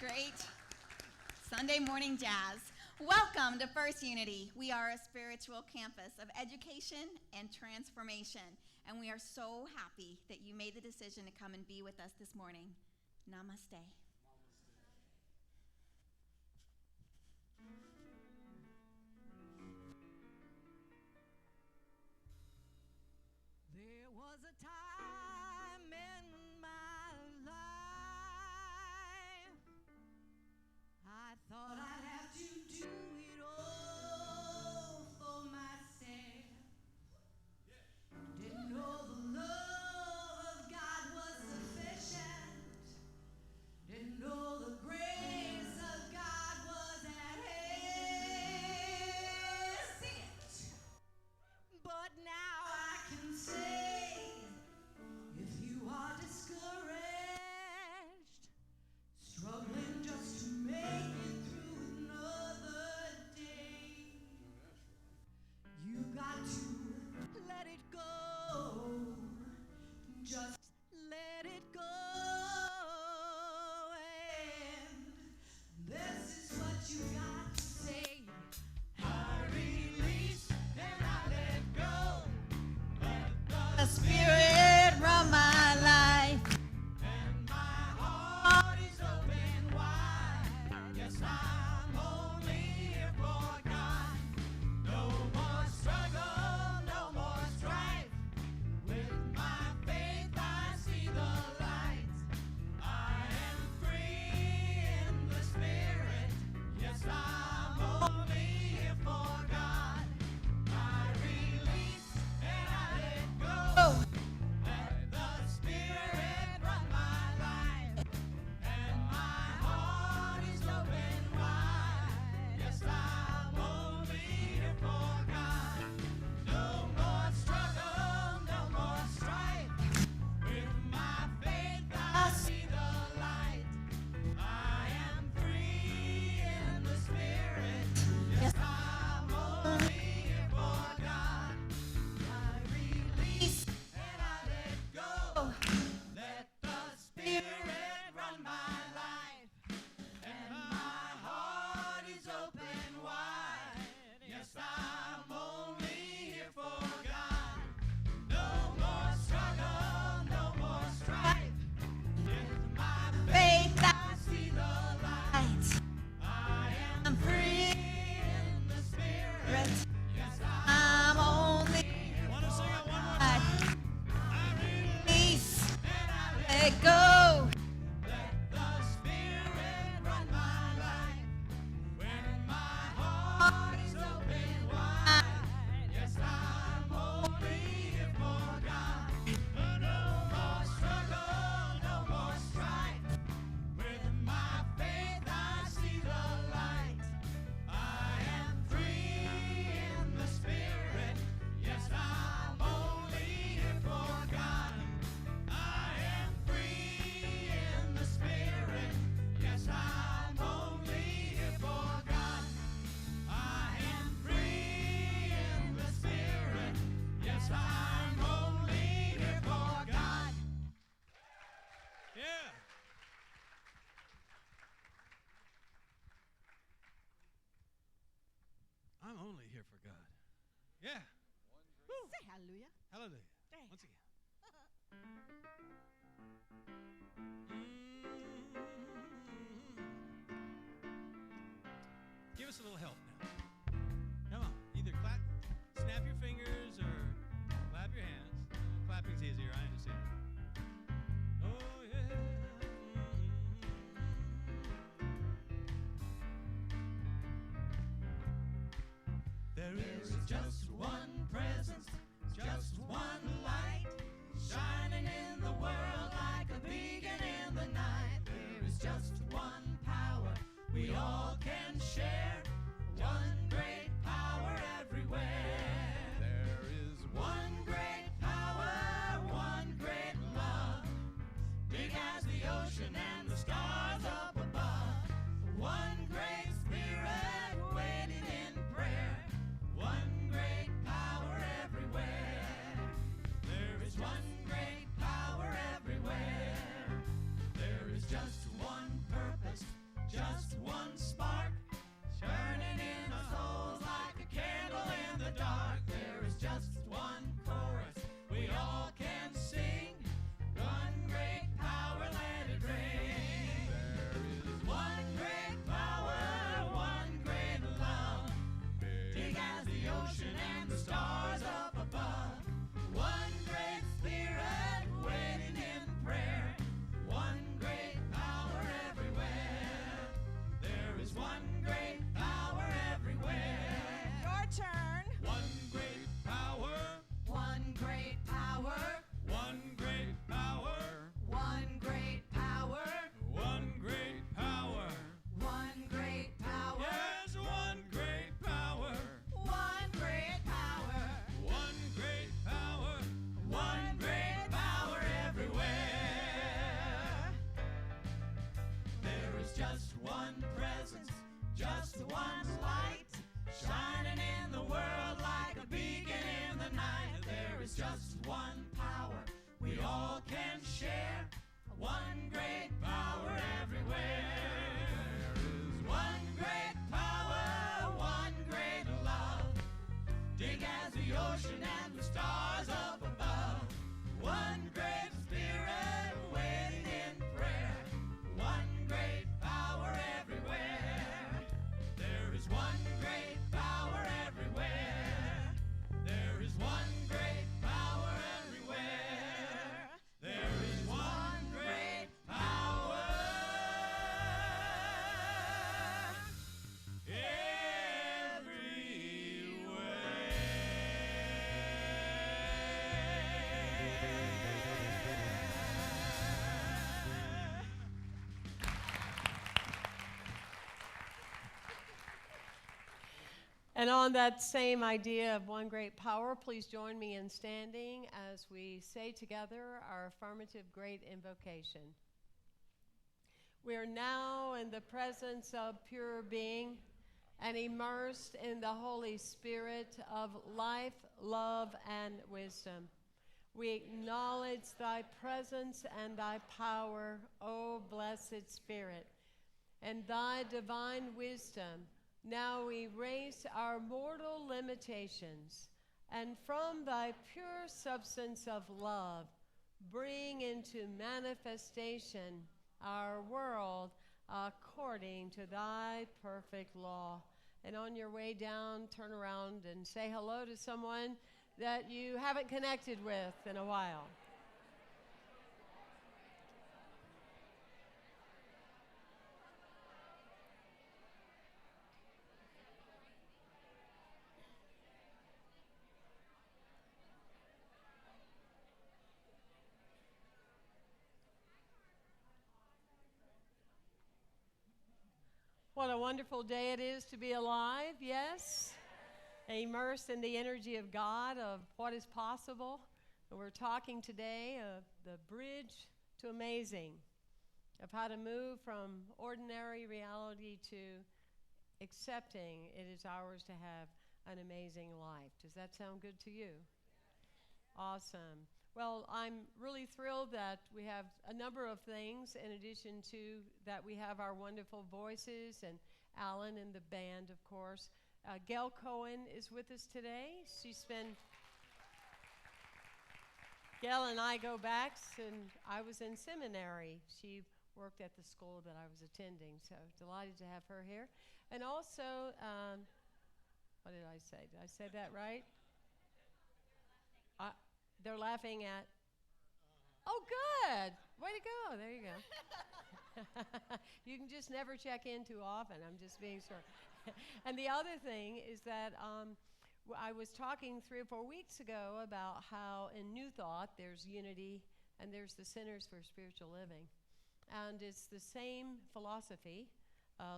Great. Sunday morning jazz. Welcome to First Unity. We are a spiritual campus of education and transformation, and we are so happy that you made the decision to come and be with us this morning. Namaste. There was a time in my life I thought I'd have to do it all for myself. Didn't know the love of God was sufficient. Didn't know the grace of God was at hand. Sing it. But now I can say, if you are discouraged, struggling just to make it through another day, you got to let it go. Just let it go. And this is what you got to say. I release and I let go. The Spirit run my life. And my heart is open wide. Yes, I'm only here for God. No more struggle, no more strife. With my faith I see the light. I am free in the Spirit. Yes, I'm only here for God. I release and I let go. Let the Spirit run my life, and my heart is open wide. Yes, I'm only here for God. No more struggle, no more strife. With my faith I see the light. I am free in the Spirit. Yes, I'm only here for God. I release and I let go. Let the Spirit run my life, and my heart is open wide. Yes, I'm only here for God. No more struggle, no more strife. With my faith I see the light. I am free in the Spirit. Yes, I'm only want to sing it one more God. time. I Release. and I Let go. let the Spirit run my life. When my heart is open wide. Yes, I'm only here for God. No more struggle, no more strife. With my faith I see the light. I am free in the Spirit. Yes, I'm only here for God. I am free in the Spirit. Yes, I'm only here for God. I am free in the Spirit. Yes, I'm only here for God. Yeah. I'm only here for God. Yeah. Say hallelujah. Hallelujah. Thanks. Once again. Give us a little help now. Come on. Either snap your fingers or clap your hands. Clapping's easier, I understand. Oh, yeah. There is just one presence, just one light, shining in the world like a beacon in the night. There is just one power we all can share, one great power everywhere. There is one great power, one great love, big as the ocean and the stars up above. One great spirit waiting in prayer, one great power everywhere. There is one great power everywhere. There is just one person. just one presence, just one light, shining in the world like a beacon in the night. There is just one power we all can share, one great power everywhere. There is one great power, one great love, big as the ocean and the stars up above. One great spirit waiting in prayer, one great power everywhere. There is one great power everywhere. There is one great power everywhere. There is one great power everywhere. And on that same idea of one great power, please join me in standing as we say together our affirmative great invocation. We are now in the presence of pure being and immersed in the Holy Spirit of life, love, and wisdom. We acknowledge thy presence and thy power, O blessed Spirit, and thy divine wisdom. Now erase our mortal limitations, and from thy pure substance of love, bring into manifestation our world according to thy perfect law. And on your way down, turn around and say hello to someone that you haven't connected with in a while. What a wonderful day it is to be alive, yes? Immersed in the energy of God, of what is possible. And we're talking today of the bridge to amazing, of how to move from ordinary reality to accepting it is ours to have an amazing life. Does that sound good to you? Awesome. Well, I'm really thrilled that we have a number of things in addition to that we have our wonderful voices and Alan and the band, of course. Gail Cohen is with us today. Gail and I go back, and I was in seminary. She worked at the school that I was attending, so delighted to have her here. And also, what did I say? Did I say that right? They're laughing at. Oh, good. Way to go. There you go. You can just never check in too often. I'm just being sure. And the other thing is that I was talking 3 or 4 weeks ago about how in New Thought there's unity and there's the Centers for Spiritual Living. And it's the same philosophy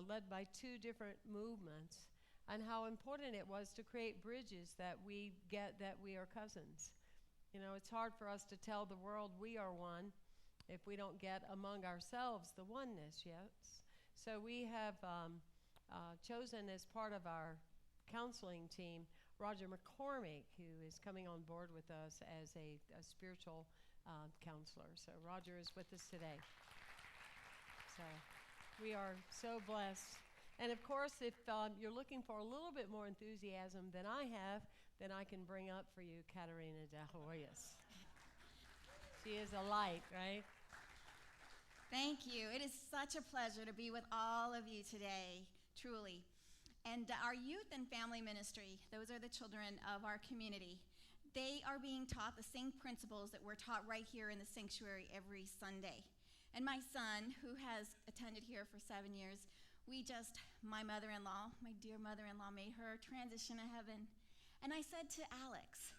led by 2 different movements, and how important it was to create bridges that we get that we are cousins. You know, it's hard for us to tell the world we are one if we don't get among ourselves the oneness, yes? So we have chosen as part of our counseling team Roger McCormick, who is coming on board with us as a spiritual counselor. So Roger is with us today. So we are so blessed. And of course, if you're looking for a little bit more enthusiasm than I have, then I can bring up for you Katerina de Hoyos. She is a light, right? Thank you. It is such a pleasure to be with all of you today, truly. And our youth and family ministry, those are the children of our community. They are being taught the same principles that we're taught right here in the sanctuary every Sunday. And my son, who has attended here for 7 years, my mother-in-law, my dear mother-in-law, made her transition to heaven. And I said to Alex,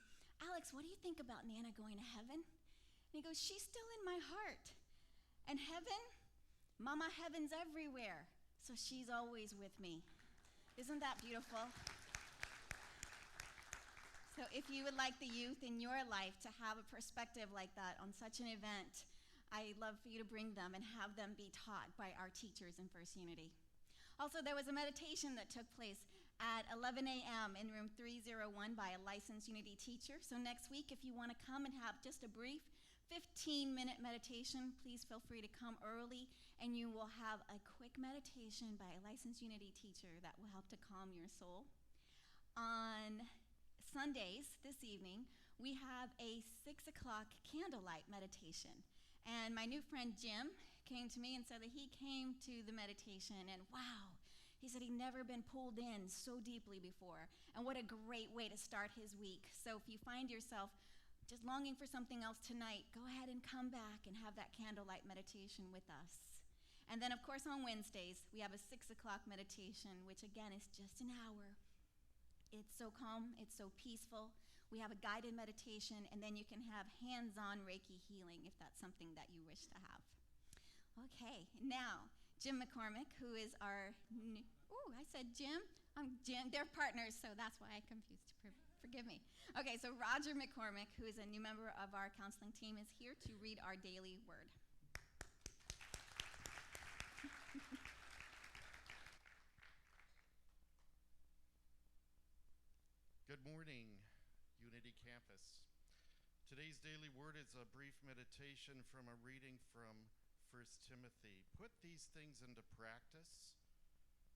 what do you think about Nana going to heaven? And he goes, she's still in my heart. And heaven? Mama, heaven's everywhere. So she's always with me. Isn't that beautiful? So if you would like the youth in your life to have a perspective like that on such an event, I love for you to bring them and have them be taught by our teachers in First Unity. Also, there was a meditation that took place at 11 a.m. in room 301 by a licensed Unity teacher. So next week, if you want to come and have just a brief 15-minute meditation, please feel free to come early, and you will have a quick meditation by a licensed Unity teacher that will help to calm your soul. On Sundays, this evening, we have a 6 o'clock candlelight meditation. And my new friend Jim came to me and said that he came to the meditation, and wow, he said he'd never been pulled in so deeply before. And what a great way to start his week. So if you find yourself just longing for something else tonight, go ahead and come back and have that candlelight meditation with us. And then, of course, on Wednesdays, we have a 6 o'clock meditation, which again is just an hour. It's so calm, it's so peaceful. We have a guided meditation, and then you can have hands-on Reiki healing if that's something that you wish to have. Okay, now, Jim McCormick, who is our new, I said Jim. I'm Jim. They're partners, so that's why I confused. Forgive me. Okay, so Roger McCormick, who is a new member of our counseling team, is here to read our daily word. Good morning, Unity Campus. Today's daily word is a brief meditation from a reading from 1 Timothy. Put these things into practice.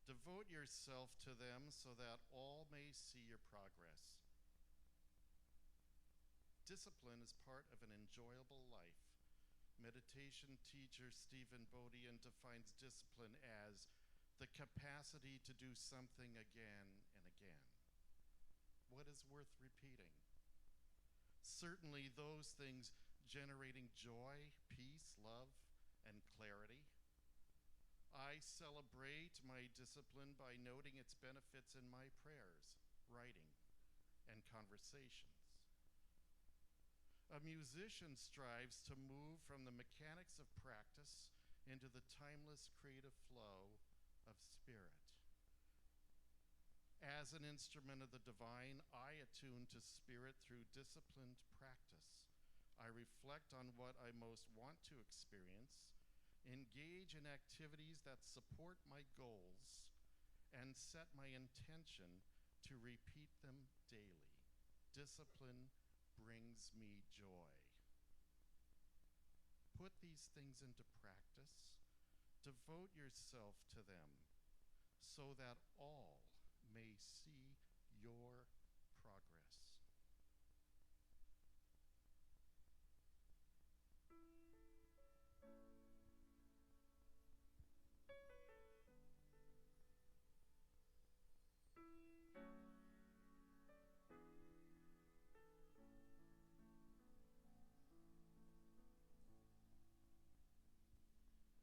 Devote yourself to them so that all may see your progress. Discipline is part of an enjoyable life. Meditation teacher Stephen Bodian defines discipline as the capacity to do something again and again. What is worth repeating? Certainly those things generating joy, peace, love, and clarity. I celebrate my discipline by noting its benefits in my prayers, writing, and conversations. A musician strives to move from the mechanics of practice into the timeless creative flow of spirit. As an instrument of the divine, I attune to spirit through disciplined practice. I reflect on what I most want to experience, engage in activities that support my goals, and set my intention to repeat them daily. Discipline brings me joy. Put these things into practice. Devote yourself to them so that all may see your progress.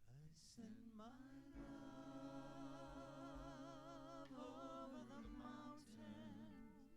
I send my love over the mountains.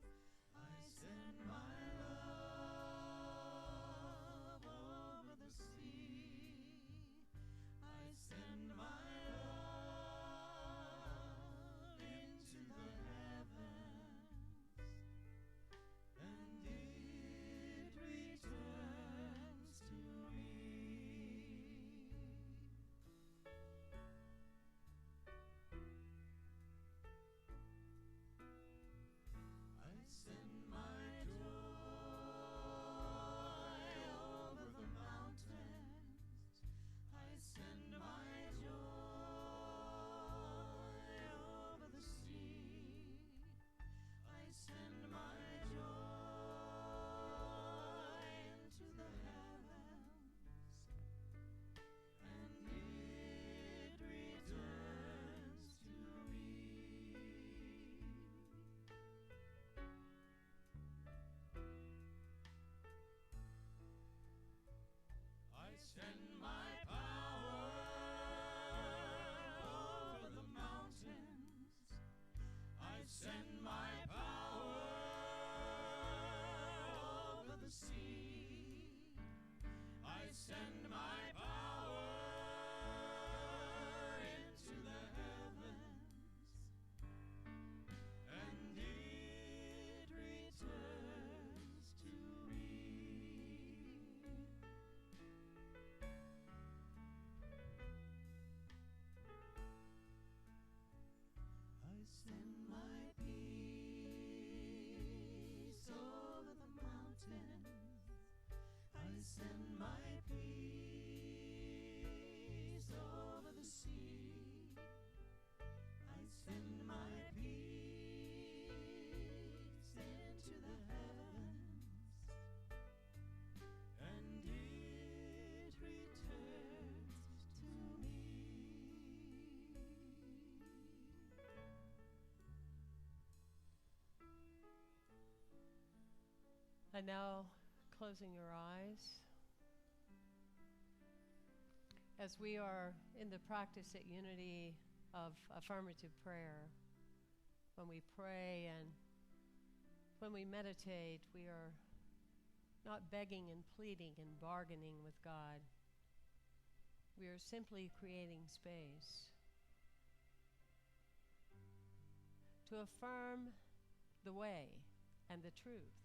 And now, closing your eyes. As we are in the practice at Unity of affirmative prayer, when we pray and when we meditate, we are not begging and pleading and bargaining with God. We are simply creating space to affirm the way and the truth.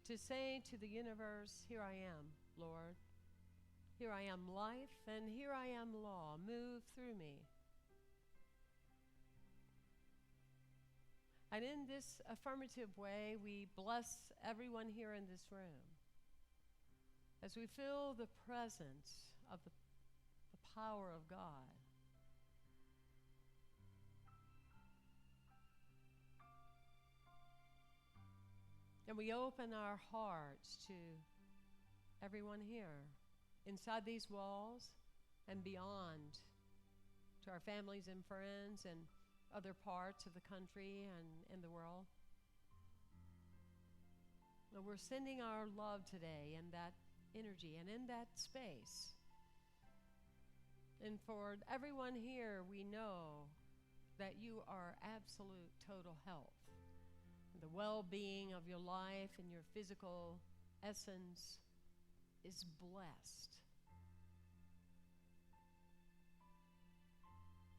To say to the universe, here I am, Lord. Here I am life, and here I am law. Move through me. And in this affirmative way, we bless everyone here in this room as we feel the presence of the power of God. And we open our hearts to everyone here, inside these walls and beyond, to our families and friends and other parts of the country and in the world. And we're sending our love today in that energy and in that space. And for everyone here, we know that you are absolute total health. The well-being of your life and your physical essence is blessed.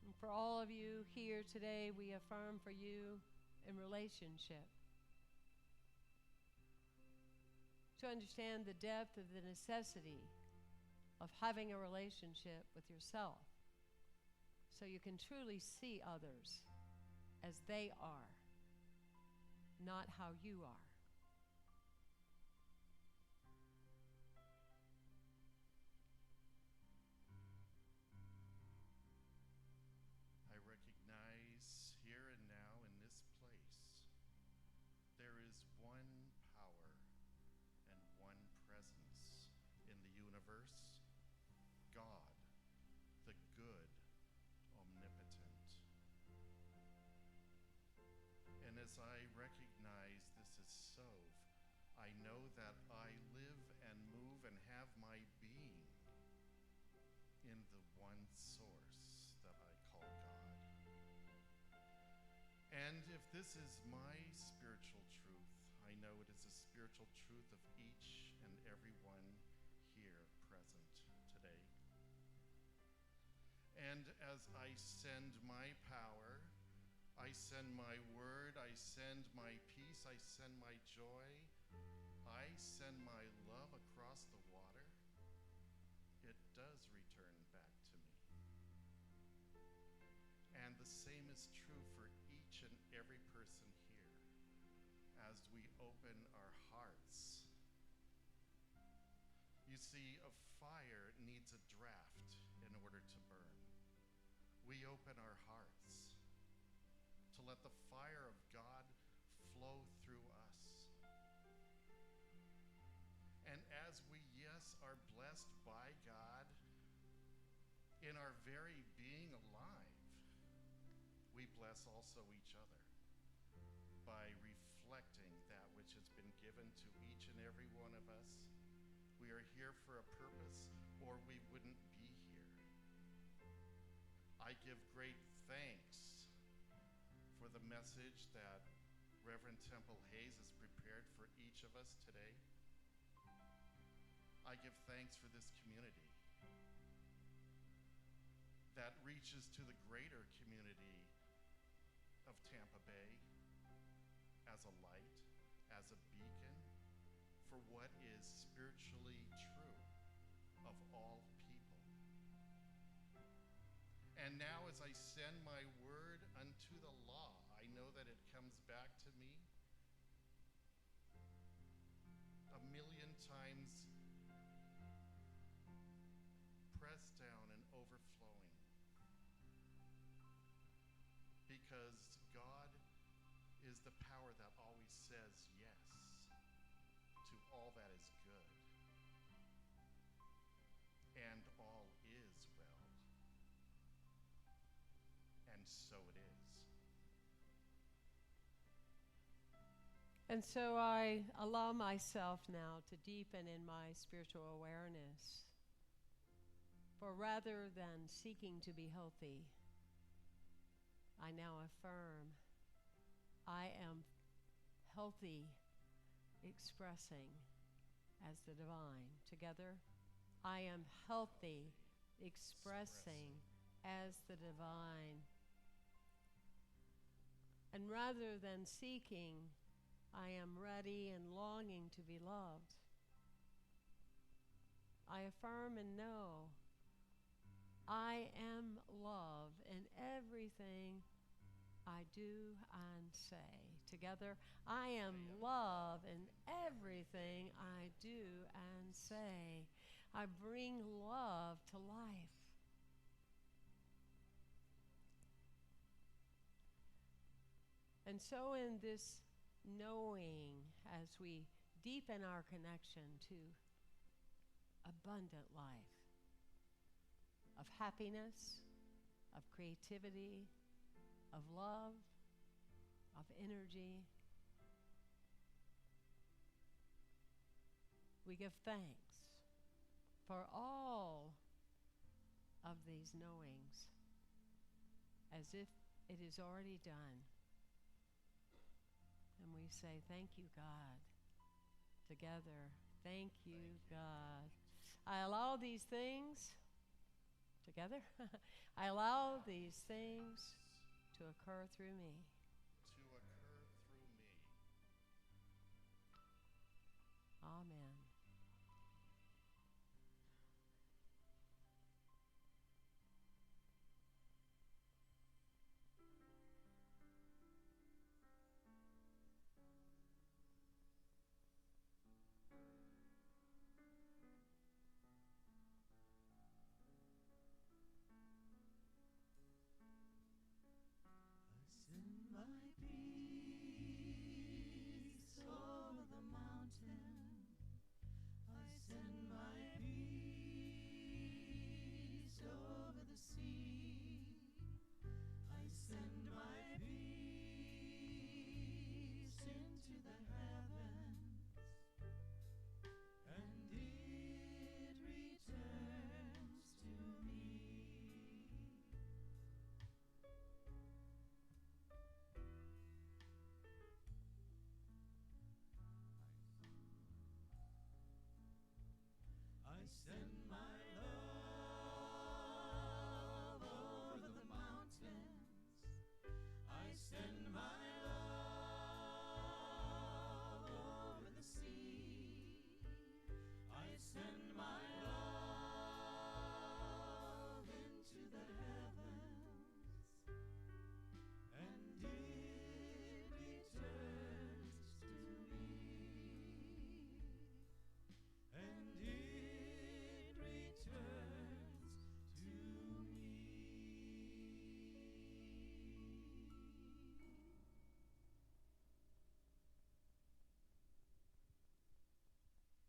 And for all of you here today, we affirm for you in relationship. To understand the depth of the necessity of having a relationship with yourself, so you can truly see others as they are, not how you are. I recognize here and now in this place, there is one power and one presence in the universe, God, the good, omnipotent. And as I recognize this is so, I know that I live and move and have my being in the one source that I call God. And if this is my spiritual truth, I know it is a spiritual truth of each and every one here present today. And as I send my power, I send my word, I send my peace, I send my joy, I send my love across the water, it does return back to me. And the same is true for each and every person here as we open our hearts. You see, a fire needs a draft in order to burn. We open our hearts to let the fire of God flow through us. And as we, yes, are blessed by God in our very being alive, we bless also each other by reflecting that which has been given to each and every one of us. We are here for a purpose, or we wouldn't be here. I give great thanks for the message that Reverend Temple Hayes has prepared for each of us today. I give thanks for this community that reaches to the greater community of Tampa Bay as a light, as a beacon for what is spiritually true of all people. And now as I send my word unto the law, I know that it comes back to me a million times pressed down and overflowing. Because God is the power that always says yes to all that is good. And all is well. And so it is. And so I allow myself now to deepen in my spiritual awareness. For rather than seeking to be healthy, I now affirm I am healthy, expressing as the divine. Together, I am healthy, expressing as the divine. And rather than seeking, I am ready and longing to be loved. I affirm and know I am love in everything I do and say. Together, I am love in everything I do and say. I bring love to life. And so in this knowing, as we deepen our connection to abundant life, of happiness, of creativity, of love, of energy, we give thanks for all of these knowings as if it is already done. And we say, thank you, God. Together, thank you, God. I allow these things, together, I allow these things to occur through me. Amen. Send my peace over the mountain. I send my peace over the sea. I send my peace into the heavens, and it returns to me. I send my love over the mountains. I send my love over the sea. I send my love into the heavens, and it returns to me. And it returns to me.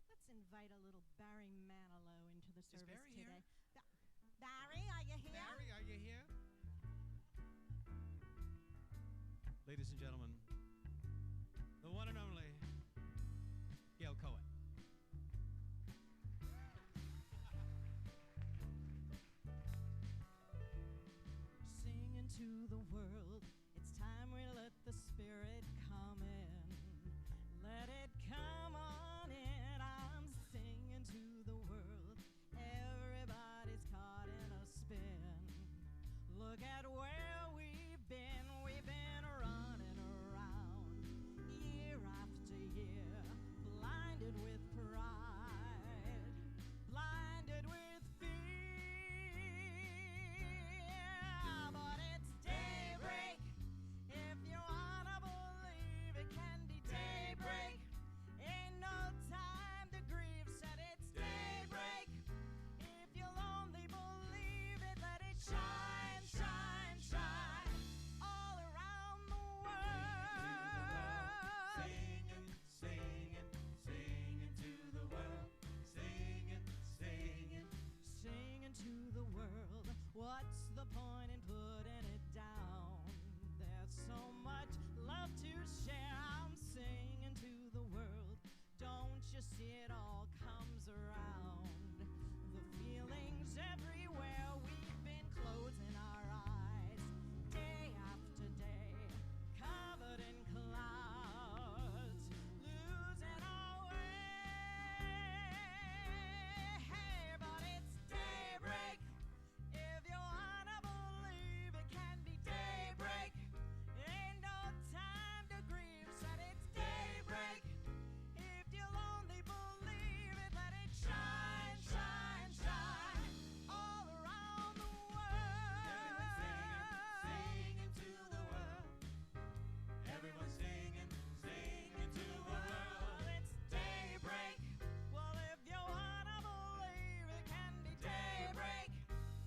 Let's invite a little Barry Manilow into the service Barry today. here? Barry, are you here? Barry, are you here? Ladies and gentlemen, the one and only Gail Cohen. Singing to the world, it's time we let the Spirit come in. Let it come on in. I'm singing to the world. Everybody's caught in a spin. Look at where we've been. We've been running around year after year, blinded with pride, blinded with fear. But it's daybreak around. The feelings everywhere, we've been closing our eyes. Day after day, covered in clouds, losing our way. But it's daybreak. If you wanna believe, it can be daybreak. Ain't no time to grieve, said it's daybreak. If you'll only believe it, let it shine, shine, shine all around the world. Singing to the world. Everyone singing, singing to the world. It's daybreak. Well, if you wanna believe, it can be daybreak.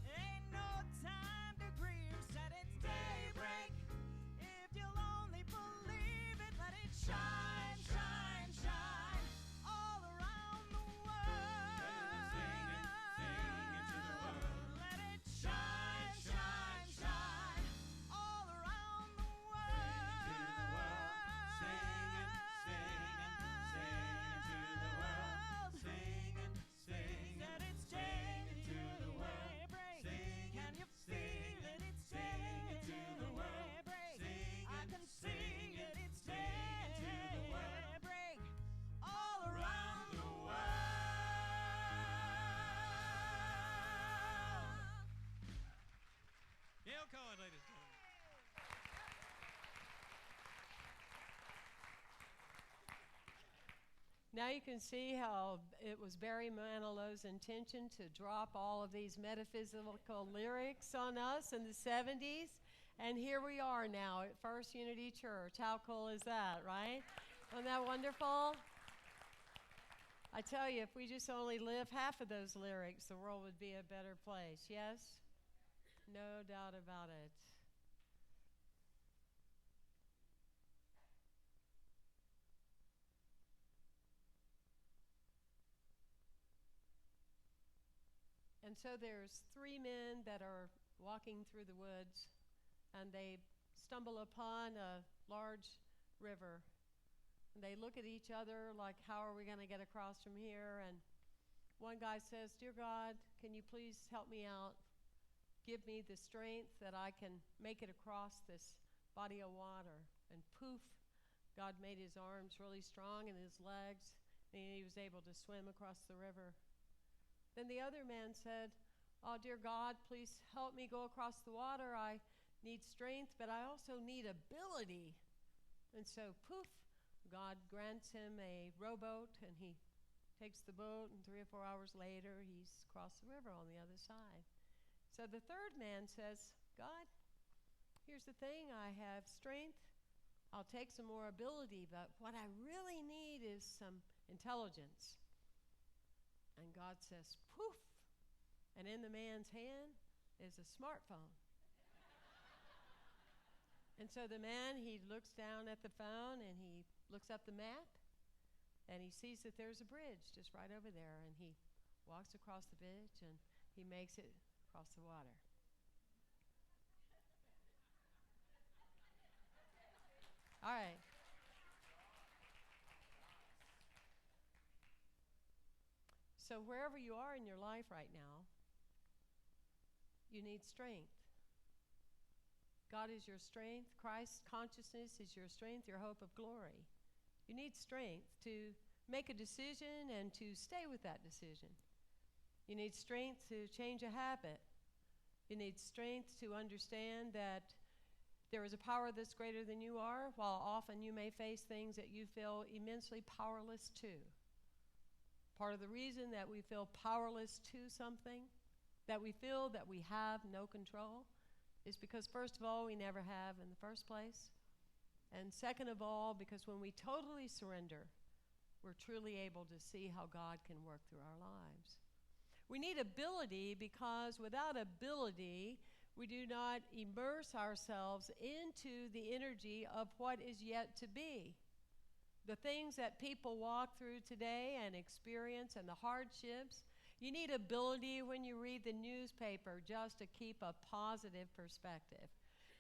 Ain't no time to grieve, said it's daybreak. If you'll only believe it, let it shine, shine, shine all around the world. Singing to the world. Let it shine, shine, shine all around the world. Singing, singing, singing to the world. Singing, singing, Said it's singing to the world. daybreak. Singing, Can you singing, feel it? It's singing to the world. daybreak. Singing, I can see it. It's singing to the world. daybreak all around the world. Gail Cohen, ladies and gentlemen. Now you can see how it was Barry Manilow's intention to drop all of these metaphysical lyrics on us in the 70s. And here we are now at First Unity Church. How cool is that, right? Isn't that wonderful? I tell you, if we just only live half of those lyrics, the world would be a better place. Yes? No doubt about it. And so there's three men that are walking through the woods, and they stumble upon a large river. And they look at each other like, how are we going to get across from here? And one guy says, "Dear God, can you please help me out? Give me the strength that I can make it across this body of water." And poof, God made his arms really strong and his legs, and he was able to swim across the river. Then the other man said, "Oh, dear God, please help me go across the water. I need strength, but I also need ability." And so, poof, God grants him a rowboat, and he takes the boat, and 3 or 4 hours later, he's across the river on the other side. So the third man says, "God, here's the thing. I have strength. I'll take some more ability, but what I really need is some intelligence." And God says, "Poof," and in the man's hand is a smartphone. And so the man, he looks down at the phone, and he looks up the map, and he sees that there's a bridge just right over there, and he walks across the bridge, and he makes it across the water. All right. So wherever you are in your life right now, you need strength. God is your strength. Christ's consciousness is your strength, your hope of glory. You need strength to make a decision and to stay with that decision. You need strength to change a habit. You need strength to understand that there is a power that's greater than you are, while often you may face things that you feel immensely powerless to. Part of the reason that we feel powerless to something, that we feel that we have no control, is because, first of all, we never have in the first place. And second of all, because when we totally surrender, we're truly able to see how God can work through our lives. We need ability because without ability, we do not immerse ourselves into the energy of what is yet to be. The things that people walk through today and experience and the hardships, you need ability when you read the newspaper just to keep a positive perspective.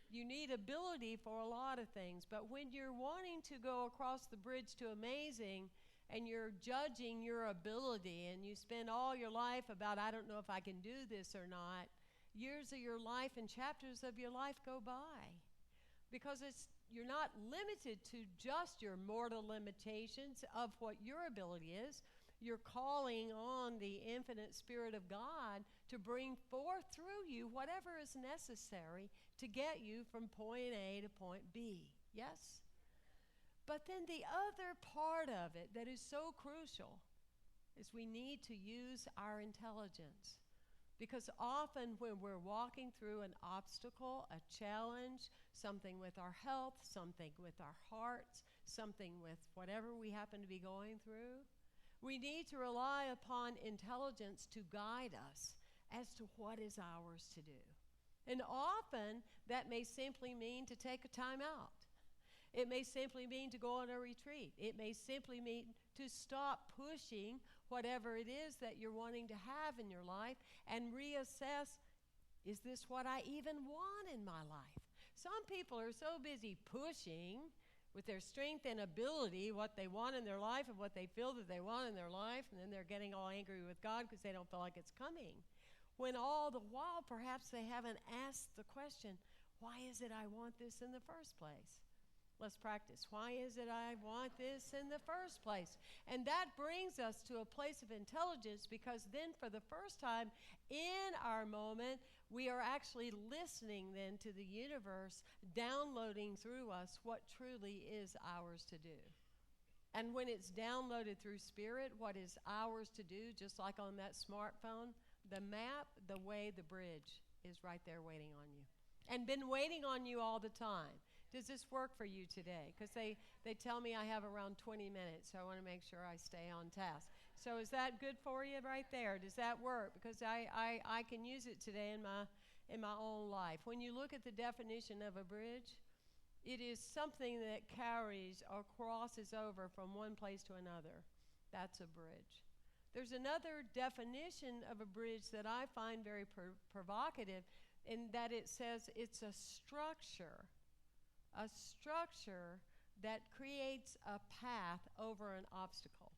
You need ability for a lot of things, but when you're wanting to go across the bridge to amazing and you're judging your ability, and you spend all your life about, I don't know if I can do this or not, years of your life and chapters of your life go by. Because you're not limited to just your mortal limitations of what your ability is. You're calling on the infinite Spirit of God to bring forth through you whatever is necessary to get you from point A to point B. Yes? But then the other part of it that is so crucial is we need to use our intelligence. Because often when we're walking through an obstacle, a challenge, something with our health, something with our hearts, something with whatever we happen to be going through, we need to rely upon intelligence to guide us as to what is ours to do. And often that may simply mean to take a time out. It may simply mean to go on a retreat. It may simply mean to stop pushing whatever it is that you're wanting to have in your life and reassess, is this what I even want in my life? Some people are so busy pushing with their strength and ability what they want in their life and what they feel that they want in their life, and then they're getting all angry with God because they don't feel like it's coming. When all the while perhaps they haven't asked the question, why is it I want this in the first place? Let's practice. Why is it I want this in the first place? And that brings us to a place of intelligence, because then for the first time in our moment, we are actually listening then to the universe downloading through us what truly is ours to do. And when it's downloaded through spirit, what is ours to do, just like on that smartphone, the map, the way, the bridge is right there waiting on you. And been waiting on you all the time. Does this work for you today? Because they tell me I have around 20 minutes, so I want to make sure I stay on task. So is that good for you right there? Does that work? Because I can use it today in my own life. When you look at the definition of a bridge, it is something that carries or crosses over from one place to another. That's a bridge. There's another definition of a bridge that I find very provocative, in that it says it's a structure that creates a path over an obstacle.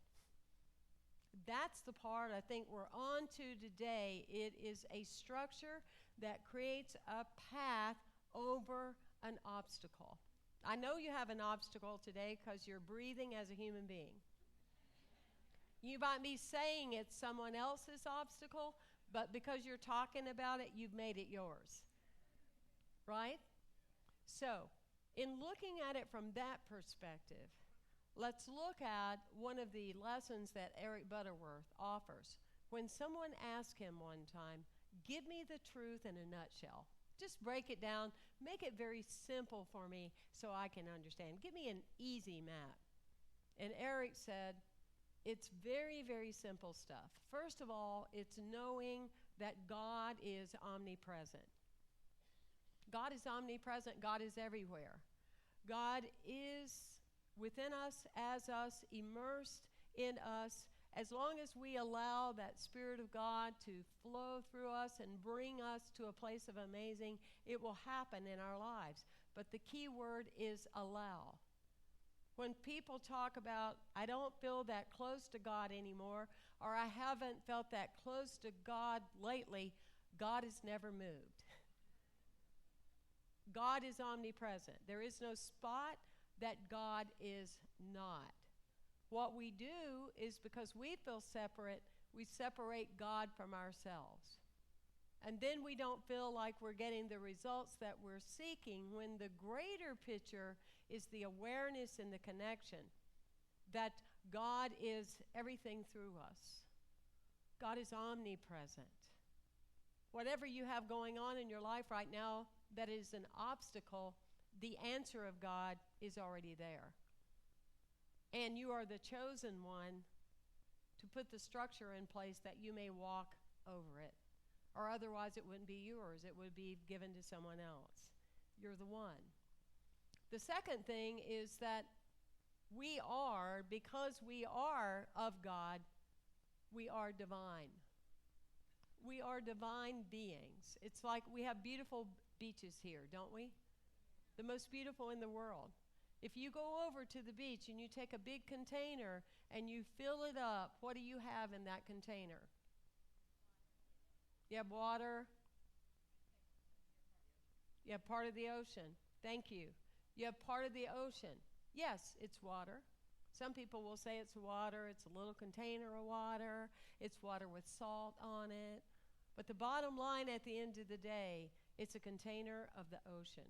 That's the part I think we're on to today. It is a structure that creates a path over an obstacle. I know you have an obstacle today because you're breathing as a human being. You might be saying it's someone else's obstacle, but because you're talking about it, you've made it yours. Right? So, in looking at it from that perspective, let's look at one of the lessons that Eric Butterworth offers. When someone asked him one time, give me the truth in a nutshell. Just break it down, make it very simple for me so I can understand. Give me an easy map. And Eric said, it's very, very simple stuff. First of all, it's knowing that God is omnipresent. God is omnipresent. God is everywhere. God is within us, as us, immersed in us. As long as we allow that Spirit of God to flow through us and bring us to a place of amazing, it will happen in our lives. But the key word is allow. When people talk about, I don't feel that close to God anymore, or I haven't felt that close to God lately, God has never moved. God is omnipresent. There is no spot that God is not. What we do is, because we feel separate, we separate God from ourselves. And then we don't feel like we're getting the results that we're seeking, when the greater picture is the awareness and the connection that God is everything through us. God is omnipresent. Whatever you have going on in your life right now that is an obstacle, the answer of God is already there. And you are the chosen one to put the structure in place that you may walk over it. Or otherwise it wouldn't be yours. It would be given to someone else. You're the one. The second thing is that we are, because we are of God, we are divine. We are divine beings. It's like we have beautiful beaches here, don't we? The most beautiful in the world. If you go over to the beach and you take a big container and you fill it up, what do you have in that container? You have water. You have part of the ocean. Thank you. You have part of the ocean. Yes, it's water. Some people will say it's water. It's a little container of water. It's water with salt on it. But the bottom line at the end of the day, it's a container of the ocean.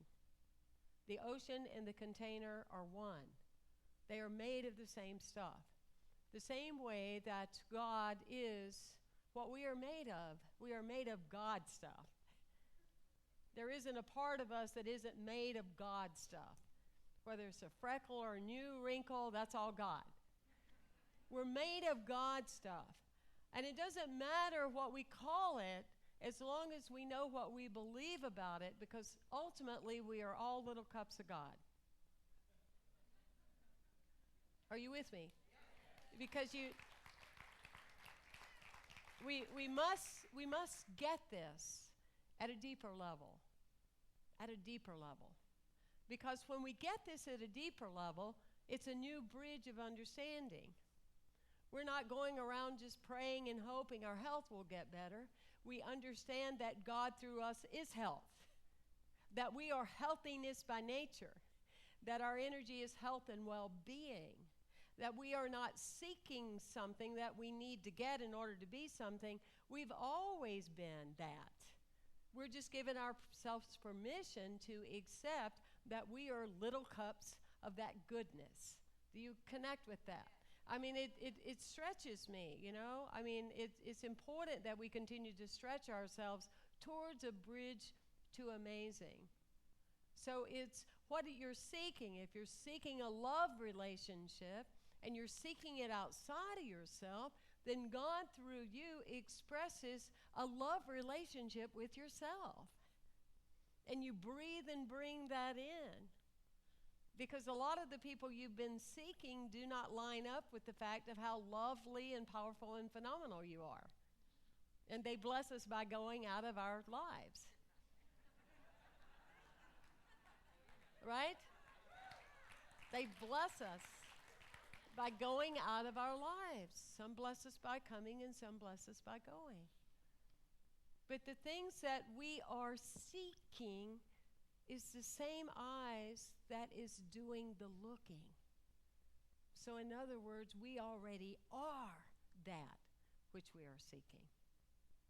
The ocean and the container are one. They are made of the same stuff. The same way that God is what we are made of. We are made of God stuff. There isn't a part of us that isn't made of God stuff. Whether it's a freckle or a new wrinkle, that's all God. We're made of God stuff. And it doesn't matter what we call it as long as we know what we believe about it, because ultimately we are all little cups of God. Are you with me? Because we must get this at a deeper level. At a deeper level. Because when we get this at a deeper level, it's a new bridge of understanding. We're not going around just praying and hoping our health will get better. We understand that God through us is health. That we are healthiness by nature. That our energy is health and well-being. That we are not seeking something that we need to get in order to be something. We've always been that. We're just giving ourselves permission to accept that we are little cups of that goodness. Do you connect with that? I mean, it stretches me, you know? I mean, it's important that we continue to stretch ourselves towards a bridge to amazing. So it's what you're seeking. If you're seeking a love relationship and you're seeking it outside of yourself, then God through you expresses a love relationship with yourself. And you breathe and bring that in. Because a lot of the people you've been seeking do not line up with the fact of how lovely and powerful and phenomenal you are. And they bless us by going out of our lives. Right? They bless us by going out of our lives. Some bless us by coming and some bless us by going. But the things that we are seeking is the same eyes that is doing the looking. So in other words, we already are that which we are seeking.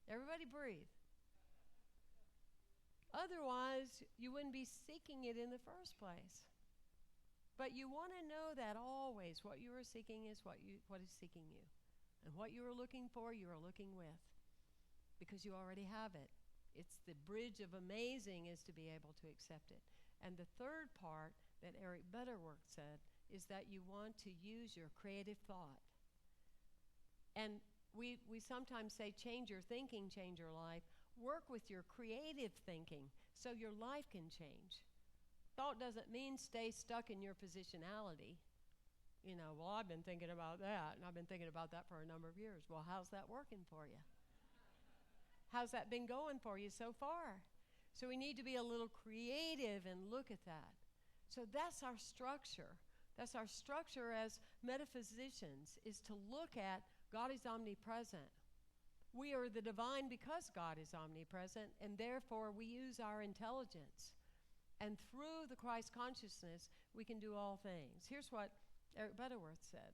Everybody breathe. Otherwise, you wouldn't be seeking it in the first place. But you want to know that always what you are seeking is what is seeking you. And what you are looking for, you are looking with. Because you already have it. It's the bridge of amazing is to be able to accept it. And the third part that Eric Butterworth said is that you want to use your creative thought. And we sometimes say change your thinking, change your life. Work with your creative thinking so your life can change. Thought doesn't mean stay stuck in your positionality. You know, well, I've been thinking about that, and I've been thinking about that for a number of years. Well, how's that working for you? How's that been going for you so far? So we need to be a little creative and look at that. So that's our structure. That's our structure as metaphysicians, is to look at God is omnipresent. We are the divine because God is omnipresent, and therefore we use our intelligence. And through the Christ consciousness, we can do all things. Here's what Eric Butterworth said.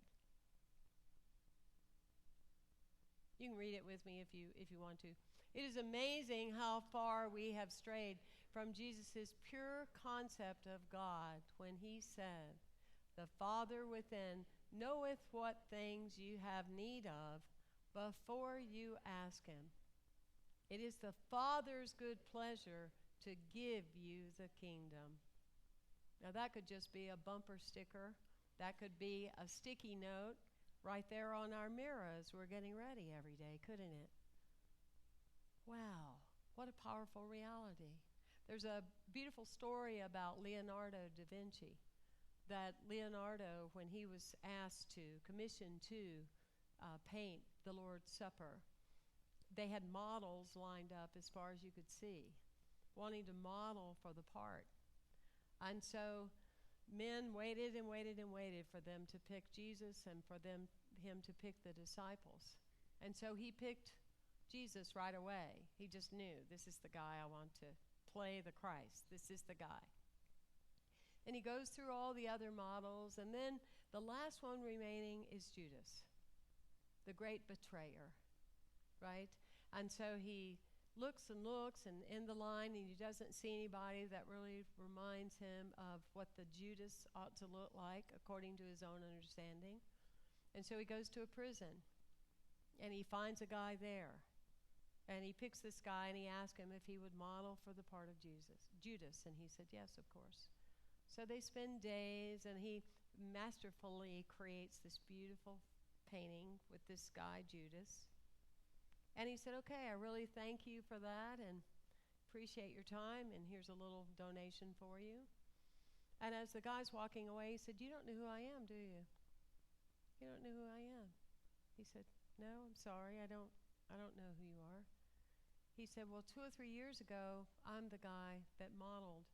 You can read it with me if you want to. It is amazing how far we have strayed from Jesus' pure concept of God when he said, "The Father within knoweth what things you have need of before you ask him. It is the Father's good pleasure to give you the kingdom." Now that could just be a bumper sticker. That could be a sticky note right there on our mirror as we're getting ready every day, couldn't it? Wow, what a powerful reality. There's a beautiful story about Leonardo da Vinci, that Leonardo, when he was asked to commission to paint the Lord's Supper, they had models lined up as far as you could see, wanting to model for the part. And so men waited and waited and waited for them to pick Jesus and for them him to pick the disciples. And so he picked Jesus right away. He just knew, this is the guy I want to play the Christ. This is the guy. And he goes through all the other models, and then the last one remaining is Judas, the great betrayer, right? And so he looks and in the line, and he doesn't see anybody that really reminds him of what the Judas ought to look like according to his own understanding. And so he goes to a prison, and he finds a guy there. And he picks this guy, and he asks him if he would model for the part of Judas. And he said, yes, of course. So they spend days, and he masterfully creates this beautiful painting with this guy, Judas. And he said, okay, I really thank you for that and appreciate your time, and here's a little donation for you. And as the guy's walking away, he said, you don't know who I am, do you? You don't know who I am. He said, no, I'm sorry, I don't know who you are. He said, well, 2 or 3 years ago, I'm the guy that modeled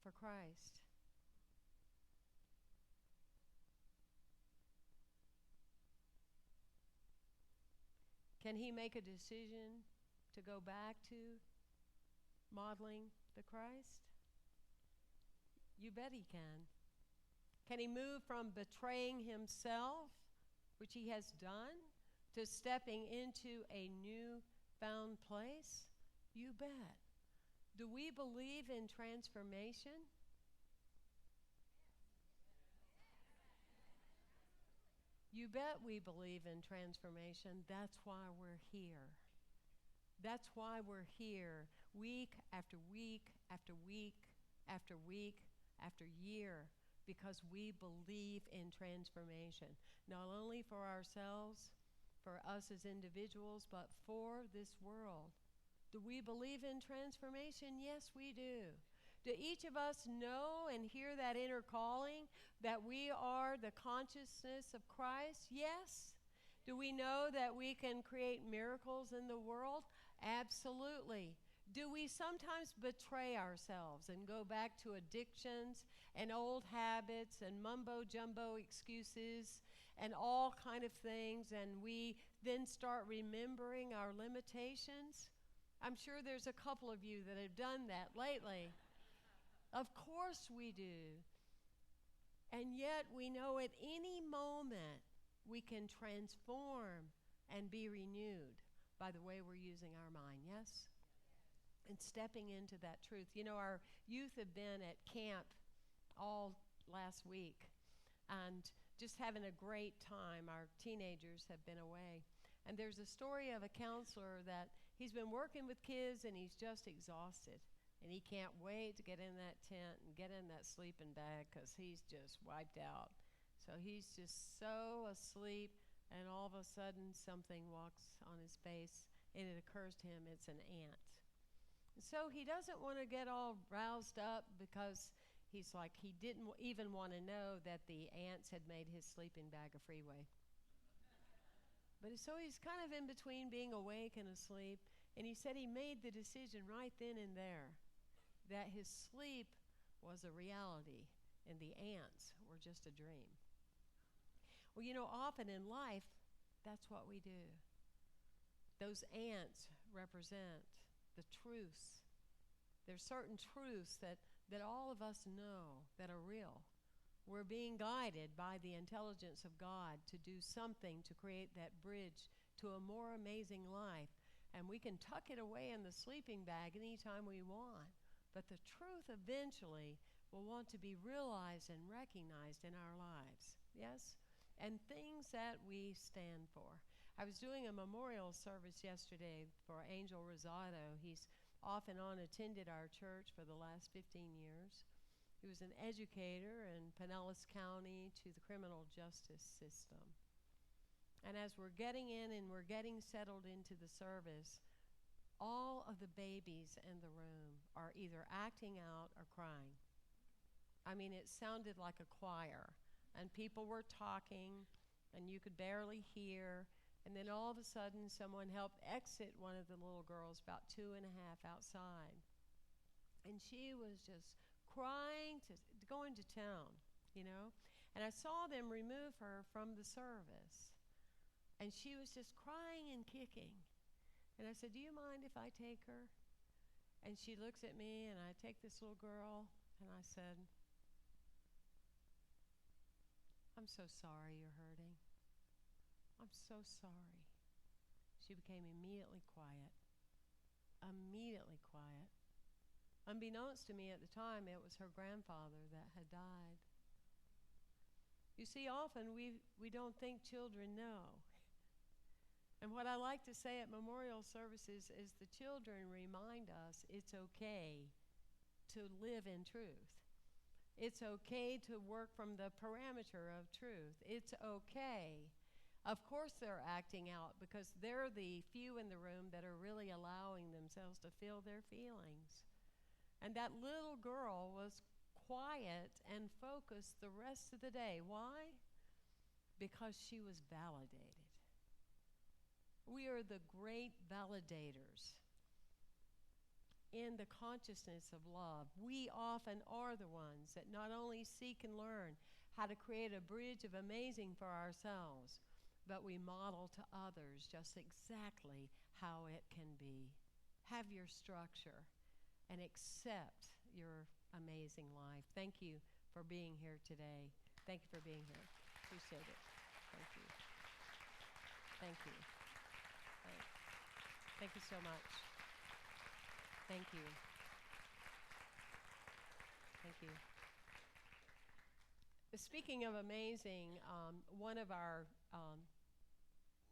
for Christ. Can he make a decision to go back to modeling the Christ? You bet he can. Can he move from betraying himself, which he has done, to stepping into a new found place? You bet. Do we believe in transformation? You bet we believe in transformation. That's why we're here. That's why we're here week after week after week after week after year, because we believe in transformation, not only for ourselves, for us as individuals, but for this world. Do we believe in transformation? Yes, we do. Do each of us know and hear that inner calling that we are the consciousness of Christ? Yes. Do we know that we can create miracles in the world? Absolutely. Do we sometimes betray ourselves and go back to addictions and old habits and mumbo-jumbo excuses and all kind of things, and we then start remembering our limitations? I'm sure there's a couple of you that have done that lately. Of course we do. And yet we know at any moment we can transform and be renewed by the way we're using our mind, yes? And stepping into that truth. You know, our youth have been at camp all last week and just having a great time. Our teenagers have been away. And there's a story of a counselor that he's been working with kids and he's just exhausted. And he can't wait to get in that tent and get in that sleeping bag because he's just wiped out. So he's just so asleep, and all of a sudden something walks on his face, and it occurs to him it's an ant. And so he doesn't want to get all roused up because he's like, he didn't even want to know that the ants had made his sleeping bag a freeway. But so he's kind of in between being awake and asleep, and he said he made the decision right then and there that his sleep was a reality and the ants were just a dream. Well, you know, often in life, that's what we do. Those ants represent the truths. There's certain truths that all of us know that are real. We're being guided by the intelligence of God to do something to create that bridge to a more amazing life. And we can tuck it away in the sleeping bag anytime we want. But the truth eventually will want to be realized and recognized in our lives. Yes? And things that we stand for. I was doing a memorial service yesterday for Angel Rosado. He's off and on attended our church for the last 15 years. He was an educator in Pinellas County to the criminal justice system. And as we're getting in and we're getting settled into the service, all of the babies in the room are either acting out or crying. I mean, it sounded like a choir, and people were talking, and you could barely hear, and then all of a sudden someone helped exit one of the little girls, about 2.5, outside. And she was just crying, going to town, you know. And I saw them remove her from the service. And she was just crying and kicking. And I said, "Do you mind if I take her?" And she looks at me, and I take this little girl, and I said, "I'm so sorry you're hurting. I'm so sorry." She became immediately quiet. Immediately quiet. Unbeknownst to me at the time, it was her grandfather that had died. You see, often we don't think children know. And what I like to say at memorial services is the children remind us it's okay to live in truth. It's okay to work from the parameter of truth. It's okay. Of course they're acting out because they're the few in the room that are really allowing themselves to feel their feelings. And that little girl was quiet and focused the rest of the day. Why? Because she was validated. We are the great validators in the consciousness of love. We often are the ones that not only seek and learn how to create a bridge of amazing for ourselves, but we model to others just exactly how it can be. Have your structure and accept your amazing life. Thank you for being here today. Thank you for being here. Appreciate it. Thank you. Thank you. Thank you so much. Thank you. Thank you. Speaking of amazing, one of our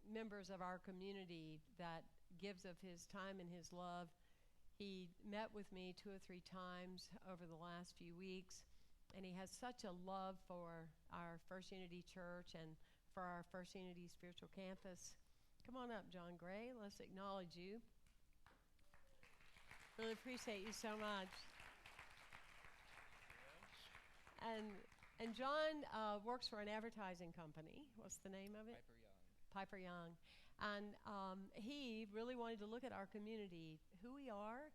members of our community that gives of his time and his love, he met with me 2 or 3 times over the last few weeks, and he has such a love for our First Unity Church and for our First Unity Spiritual Campus. Come on up, John Gray. Let's acknowledge you. Really appreciate you so much. And John works for an advertising company. What's the name of it? Piper Young. And he really wanted to look at our community, who we are,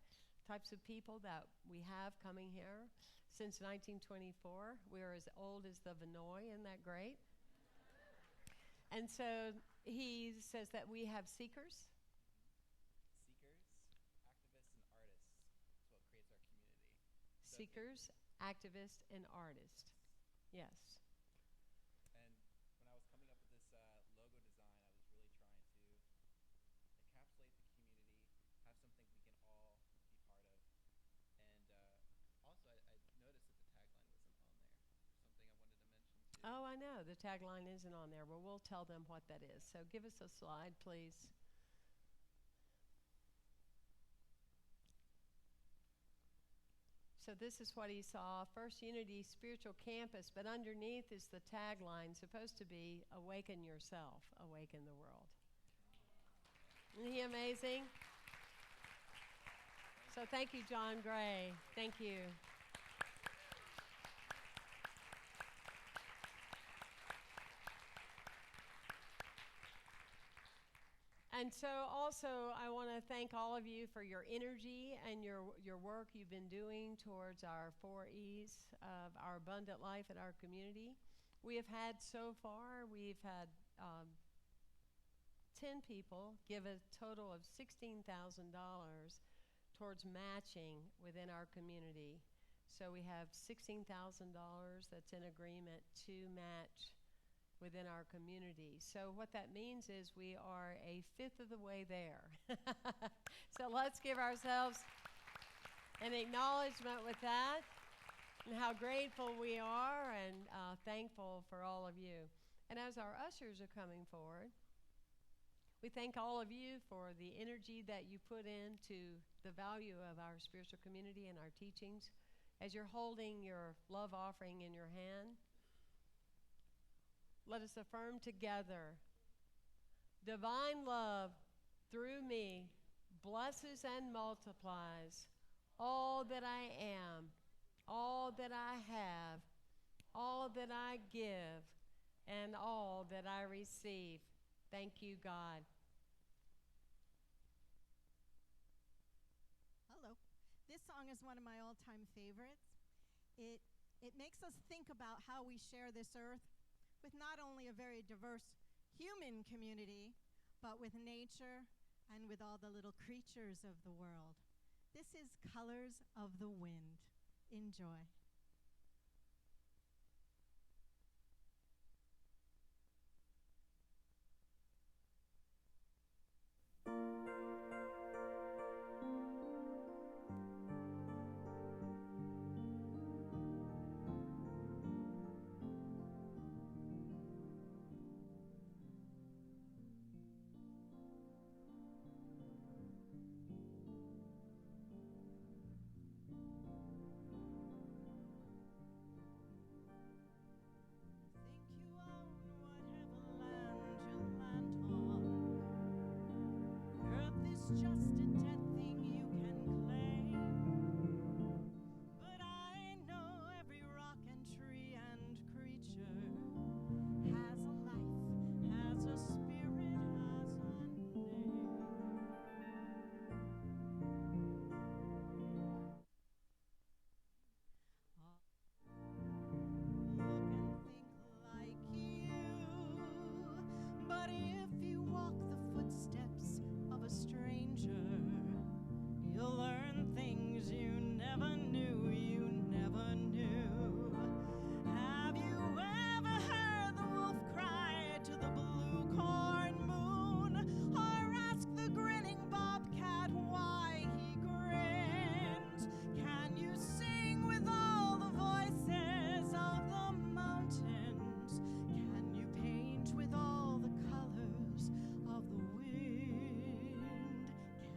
types of people that we have coming here. Since 1924, we are as old as the Vinoy. Isn't that great? And so he says that we have seekers. Seekers, activists, and artists. Seekers, activists, and artists. So Yes. And when I was coming up with this logo design, I was really trying to encapsulate the community, have something we can all be part of. And also, I noticed that the tagline wasn't on there. Something I wanted to mention too. Oh, I know. The tagline isn't on there. Well, we'll tell them what that is. So give us a slide, please. So this is what he saw, First Unity Spiritual Campus, but underneath is the tagline, supposed to be, awaken yourself, awaken the world. Isn't he amazing? So thank you, John Gray. Thank you. And so also I want to thank all of you for your energy and your work you've been doing towards our 4 E's of our abundant life at our community. We have had so far, we've had 10 people give a total of $16,000 towards matching within our community. So we have $16,000 that's in agreement to match within our community. So what that means is we are a fifth of the way there. So let's give ourselves an acknowledgement with that and how grateful we are and thankful for all of you. And as our ushers are coming forward, we thank all of you for the energy that you put into the value of our spiritual community and our teachings. As you're holding your love offering in your hand, let us affirm together, divine love through me blesses and multiplies all that I am, all that I have, all that I give, and all that I receive. Thank you, God. Hello. This song is one of my all-time favorites. It It makes us think about how we share this earth with not only a very diverse human community, but with nature and with all the little creatures of the world. This is Colors of the Wind. Enjoy. Just a dead thing you can claim, but I know every rock and tree and creature has a life, has a spirit, has a name. Look and think like you, but if you walk the footsteps of a stranger, you'll learn things you never knew, you never knew. Have you ever heard the wolf cry to the blue corn moon, or ask the grinning bobcat why he grins? Can you sing with all the voices of the mountains? Can you paint with all the colors of the wind?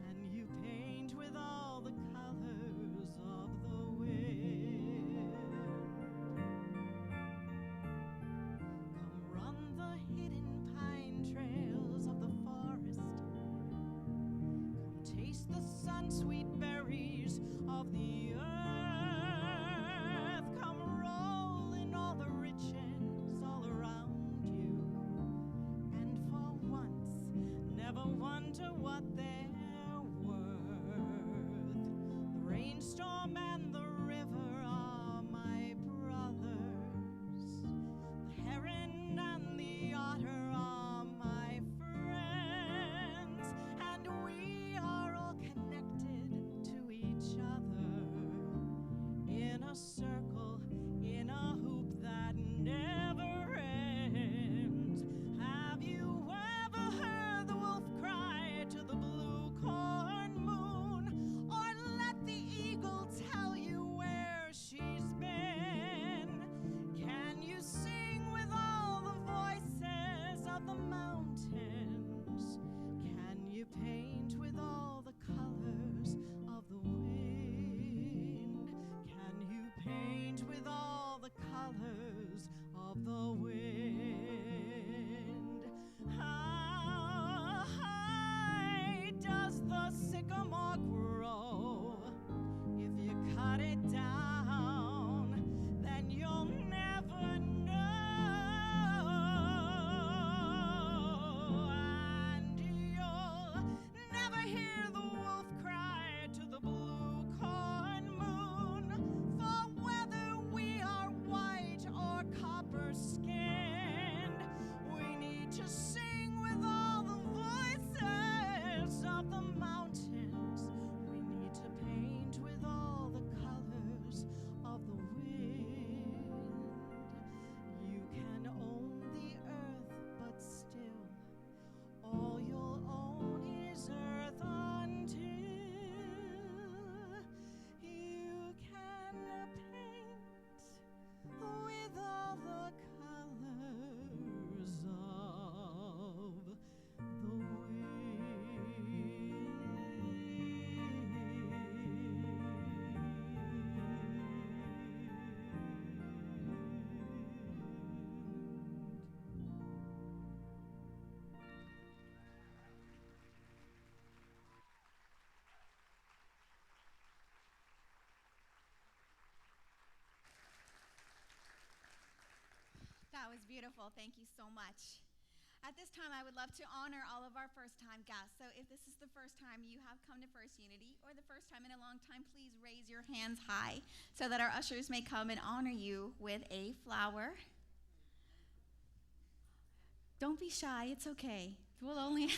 Can you paint with all the colors of the wind? Come run the hidden pine trails of the forest. Come taste the sun-sweet berries of the earth. Come roll in all the riches all around you. And for once, never wonder what they're worth. The rainstorm and the river are my brothers. The heron and the otter are my friends. And we are all connected to each other in a circle, in a hoop that never ends. Have you ever heard the wolf cry to the blue corn moon, or let the eagle tell you where she's been? Can you sing with all the voices of the mountains? Can you paint with all the colors of the wind? Can you paint with all the colors of the wind? How high does the sycamore grow? If you cut it down, then you'll never know. And you'll never hear the wolf cry to the blue corn moon. For whether we are white or copper skinned, we need to sing with all the voices of the mountains. We need to paint with all the colors of the wind. You can own the earth, but still, all you'll own is earth until you can paint with all the colors of the That was beautiful. Thank you so much. At this time, I would love to honor all of our first-time guests. So if this is the first time you have come to First Unity or the first time in a long time, please raise your hands high so that our ushers may come and honor you with a flower. Don't be shy. It's okay. We'll only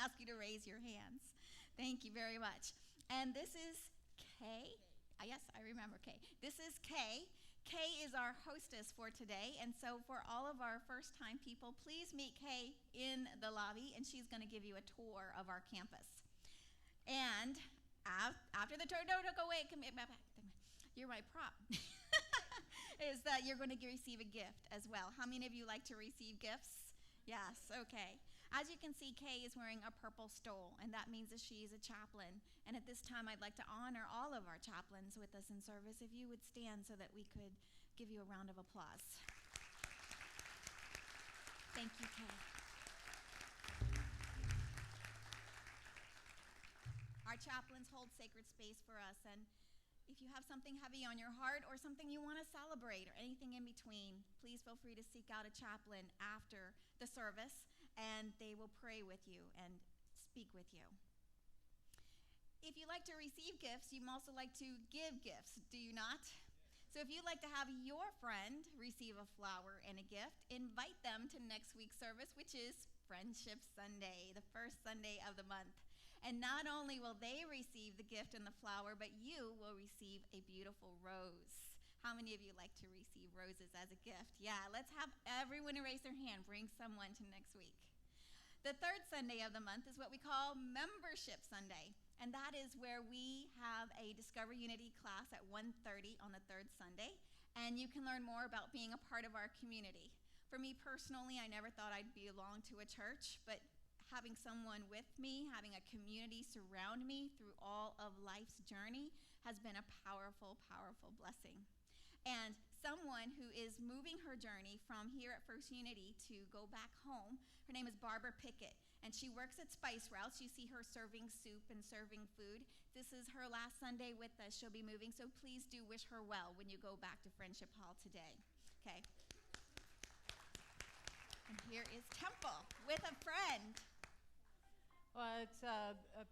ask you to raise your hands. Thank you very much. And this is Kay. Yes, I remember Kay. This is Kay. Kay is our hostess for today, and so for all of our first-time people, please meet Kay in the lobby, and she's going to give you a tour of our campus. And after the tour, don't go away. Come back. You're my prop. Is that you're going to receive a gift as well. How many of you like to receive gifts? Yes, okay. As you can see, Kay is wearing a purple stole, and that means that she is a chaplain. And at this time, I'd like to honor all of our chaplains with us in service. If you would stand so that we could give you a round of applause. Thank you, Kay. Our chaplains hold sacred space for us, and if you have something heavy on your heart or something you want to celebrate or anything in between, please feel free to seek out a chaplain after the service, and they will pray with you and speak with you. If you like to receive gifts, you also like to give gifts, do you not? So if you'd like to have your friend receive a flower and a gift, invite them to next week's service, which is Friendship Sunday, the first Sunday of the month. And not only will they receive the gift and the flower, but you will receive a beautiful rose. How many of you like to receive roses as a gift? Yeah, let's have everyone erase their hand. Bring someone to next week. The third Sunday of the month is what we call Membership Sunday. And that is where we have a Discover Unity class at 1:30 on the third Sunday. And you can learn more about being a part of our community. For me personally, I never thought I'd belong to a church, but having someone with me, having a community surround me through all of life's journey has been a powerful, powerful blessing. And someone who is moving her journey from here at First Unity to go back home, her name is Barbara Pickett, and she works at Spice Routes. You see her serving soup and serving food. This is her last Sunday with us. She'll be moving, so please do wish her well when you go back to Friendship Hall today. Okay. And here is Temple with a friend. Well, it's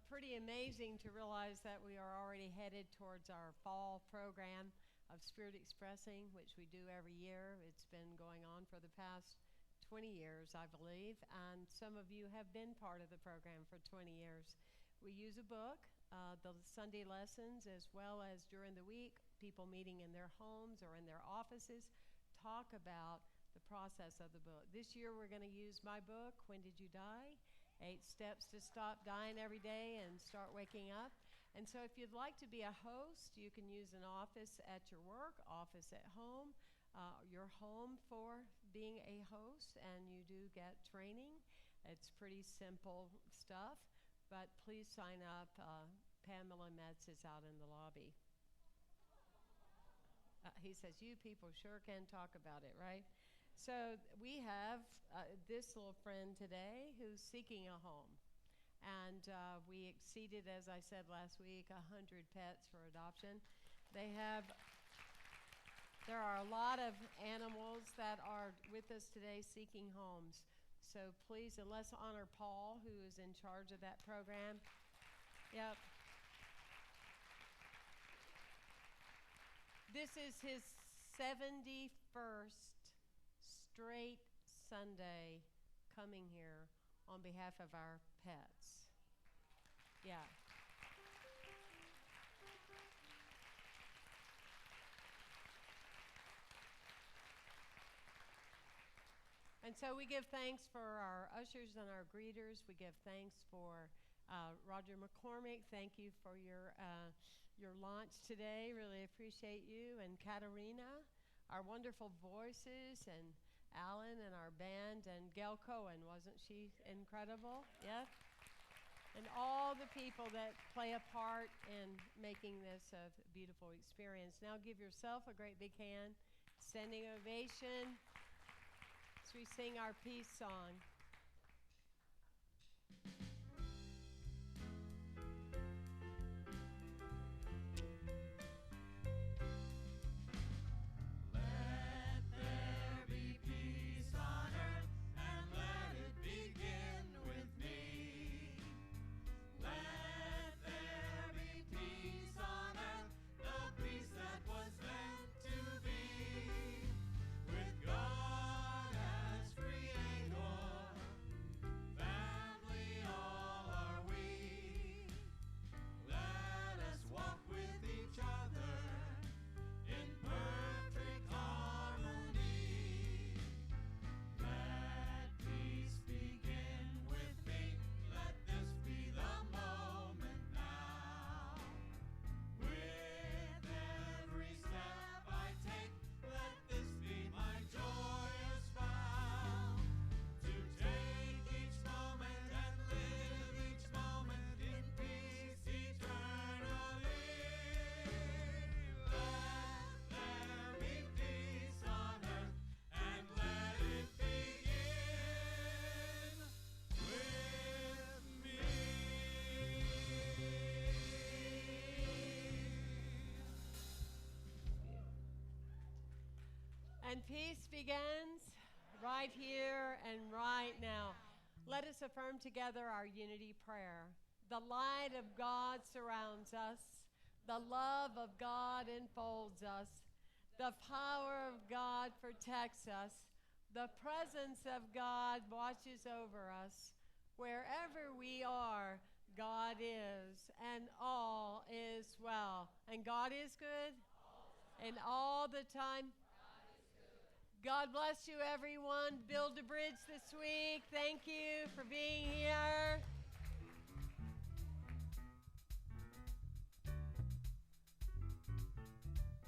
pretty amazing to realize that we are already headed towards our fall program of Spirit Expressing, which we do every year. It's been going on for the past 20 years, I believe, and some of you have been part of the program for 20 years. We use a book, the Sunday lessons, as well as during the week, people meeting in their homes or in their offices talk about the process of the book. This year we're going to use my book, When Did You Die? 8 Steps to Stop Dying Every Day and Start Waking Up. And so if you'd like to be a host, you can use an office at your work, office at home, your home for being a host, and you do get training. It's pretty simple stuff, but please sign up. Pamela Metz is out in the lobby. He says, you people sure can talk about it, right? So we have this little friend today who's seeking a home. And we exceeded, as I said last week, 100 pets for adoption. There are a lot of animals that are with us today seeking homes. So please, and let's honor Paul, who is in charge of that program. Yep. This is his 71st straight Sunday coming here on behalf of our pets. Yeah. And so we give thanks for our ushers and our greeters. We give thanks for Roger McCormick. Thank you for your launch today. Really appreciate you. And Katarina, our wonderful voices, and Alan and our band, and Gail Cohen, wasn't she incredible? Yeah. And all the people that play a part in making this a beautiful experience. Now give yourself a great big hand. Standing ovation as we sing our peace song. Let there be peace on earth and And peace begins right here and right now. Let us affirm together our unity prayer. The light of God surrounds us. The love of God enfolds us. The power of God protects us. The presence of God watches over us. Wherever we are, God is, and all is well. And God is good, and all the time. God bless you, everyone. Build a bridge this week. Thank you for being here.